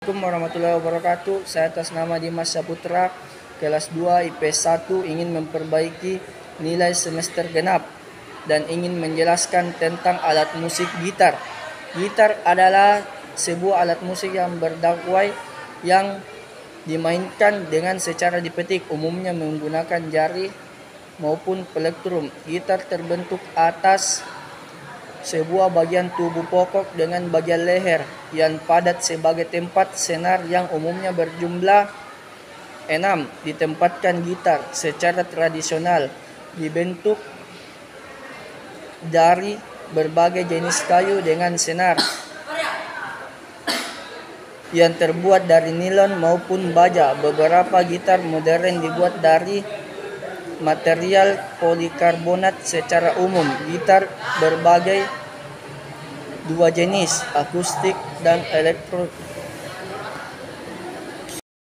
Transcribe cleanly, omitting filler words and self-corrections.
Assalamualaikum warahmatullahi wabarakatuh. Saya atas nama Dimas Saputra, kelas 2 IPS 1, ingin memperbaiki nilai semester genap dan ingin menjelaskan tentang alat musik gitar. Gitar adalah sebuah alat musik yang berdakwai yang dimainkan dengan secara dipetik, umumnya menggunakan jari maupun plektrum. Gitar terbentuk atas sebuah bagian tubuh pokok dengan bagian leher yang padat sebagai tempat senar yang umumnya berjumlah 6. Ditempatkan gitar secara tradisional dibentuk dari berbagai jenis kayu dengan senar yang terbuat dari nilon maupun baja. Beberapa gitar modern dibuat dari material polikarbonat. Secara umum, gitar berbagai dua jenis, akustik dan